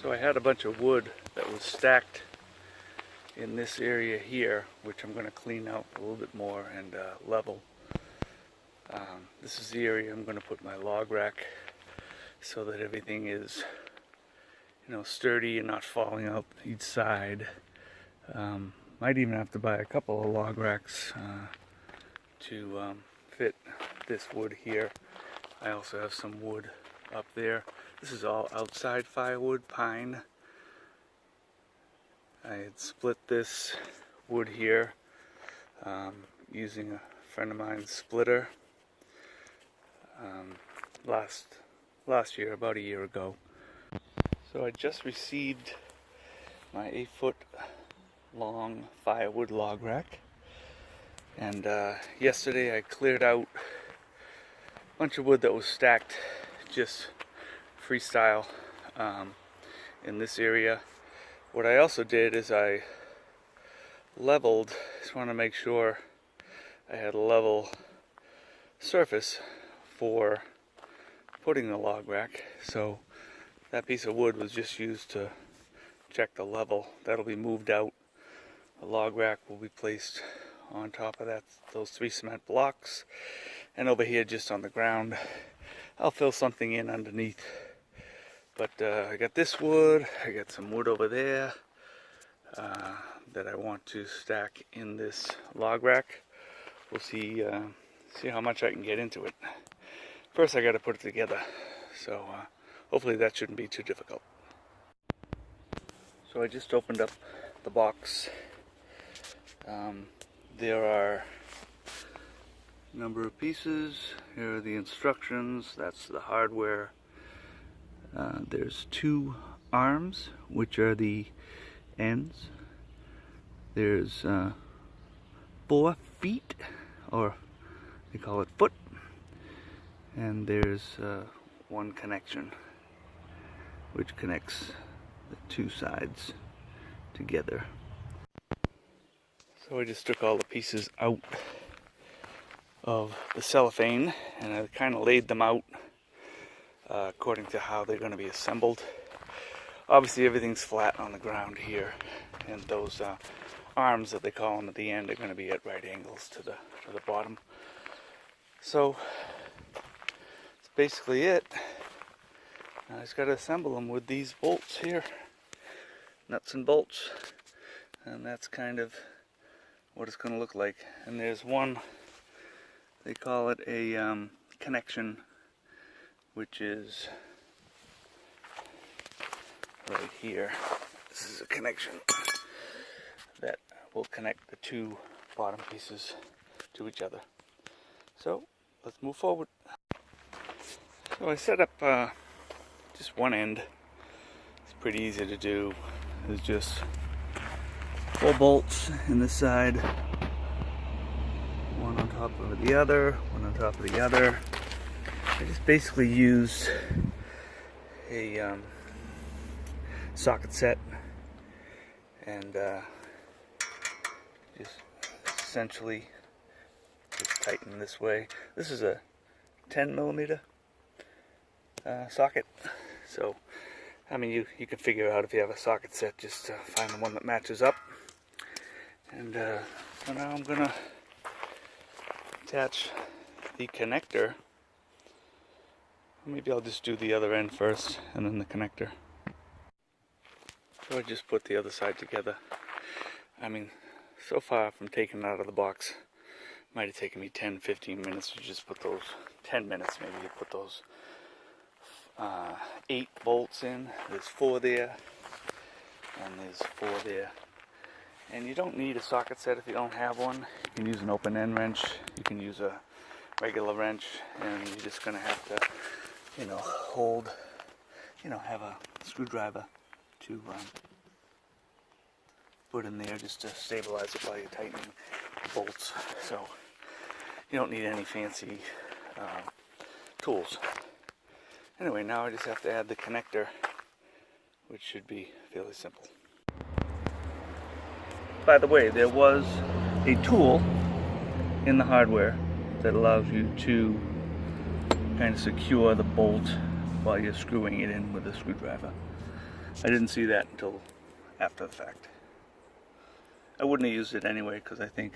So I had a bunch of wood that was stacked in this area here, which I'm going to clean out a little bit more and level. This is the area I'm going to put my log rack so that everything is, sturdy and not falling out each side. Might even have to buy a couple of log racks to fit this wood here. I also have some wood up there. This is all outside firewood, pine. I had split this wood here using a friend of mine's splitter last year, about a year ago. So I just received my 8-foot long firewood log rack, and yesterday I cleared out a bunch of wood that was stacked just freestyle in this area. What I also did is I leveled, just want to make sure I had a level surface for putting the log rack. So that piece of wood was just used to check the level. That'll be moved out. The log rack will be placed on top of those 3 cement blocks, and over here just on the ground I'll fill something in underneath. But I got this wood, I got some wood over there that I want to stack in this log rack. We'll see how much I can get into it. First I got to put it together, so hopefully that shouldn't be too difficult. So I just opened up the box. There are a number of pieces. Here are the instructions. That's the hardware. There's 2 arms, which are the ends. There's 4 feet, or they call it foot. And there's 1 connection, which connects the 2 sides together. So I just took all the pieces out of the cellophane and I kind of laid them out according to how they're going to be assembled. Obviously everything's flat on the ground here, and those arms that they call them at the end are going to be at right angles to the bottom. So that's basically it. Now I just got to assemble them with these bolts here, nuts and bolts, and that's kind of what it's going to look like. And there's one, they call it a connection, which is right here. This is a connection that will connect the 2 bottom pieces to each other. So let's move forward. So I set up just one end. It's pretty easy to do. It's just 4 bolts in this side, one on top of the other, one on top of the other. I just basically used a socket set and just essentially just tighten this way. This is a 10mm socket, so I mean you can figure out if you have a socket set, just find the one that matches up. And so now I'm gonna attach the connector. Maybe I'll just do the other end first and then the connector. So I just put the other side together. I mean, so far from taking it out of the box, might have taken me 10-15 minutes to just put those, 10 minutes maybe, to put those 8 bolts in. There's 4 there, and there's 4 there. And you don't need a socket set if you don't have one. You can use an open end wrench, you can use a regular wrench, and you're just gonna have to, hold, have a screwdriver to put in there just to stabilize it while you're tightening the bolts. So you don't need any fancy tools. Anyway, now I just have to add the connector, which should be fairly simple. By the way, there was a tool in the hardware that allows you to kind of secure the bolt while you're screwing it in with a screwdriver. I didn't see that until after the fact. I wouldn't have used it anyway because I think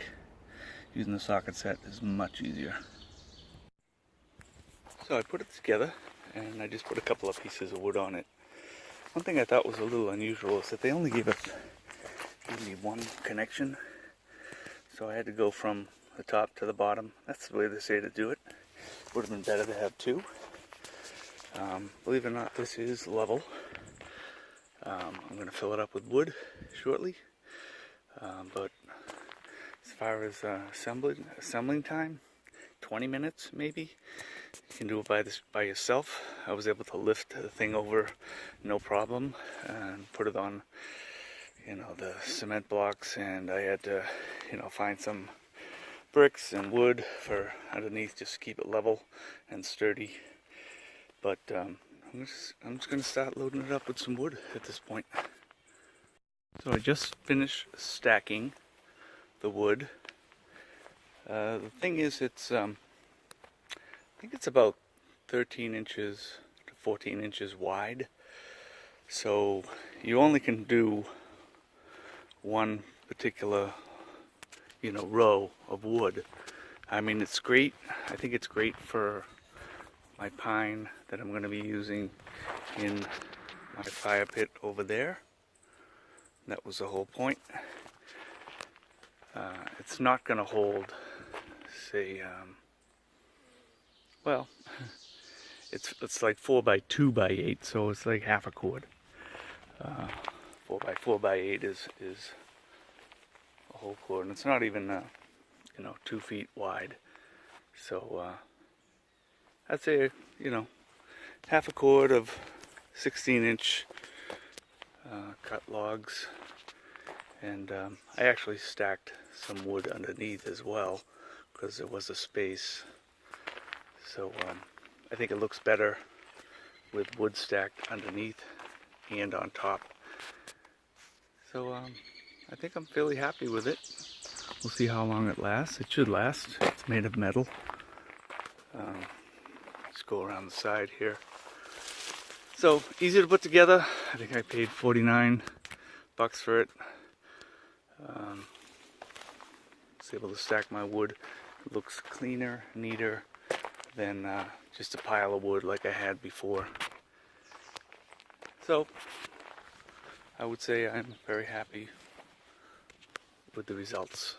using the socket set is much easier. So I put it together and I just put a couple of pieces of wood on it. One thing I thought was a little unusual is that they only gave me one connection. So I had to go from the top to the bottom. That's the way they say to do it. Would have been better to have two. Believe it or not, this is level. I'm going to fill it up with wood shortly. But as far as assembling time, 20 minutes maybe. You can do it by yourself. I was able to lift the thing over no problem and put it on, the cement blocks, and I had to, find some bricks and wood for underneath just to keep it level and sturdy. But I'm just going to start loading it up with some wood at this point. So I just finished stacking the wood. The thing is, I think it's about 13 inches to 14 inches wide. So you only can do one particular, row of wood. I mean, it's great. I think it's great for my pine that I'm going to be using in my fire pit over there. That was the whole point. It's not going to hold, say, well, it's like 4 by 2 by 8, so it's like half a cord. 4 by 4 by 8 is a whole cord, and it's not even 2 feet wide. So I'd say half a cord of 16-inch cut logs, and I actually stacked some wood underneath as well because there was a space. So I think it looks better with wood stacked underneath and on top. So I think I'm fairly happy with it. We'll see how long it lasts. It should last. It's made of metal. Let's go around the side here. So easy to put together. I think I paid $49 for it. Was able to stack my wood. It looks cleaner, neater than just a pile of wood like I had before. So I would say I'm very happy with the results.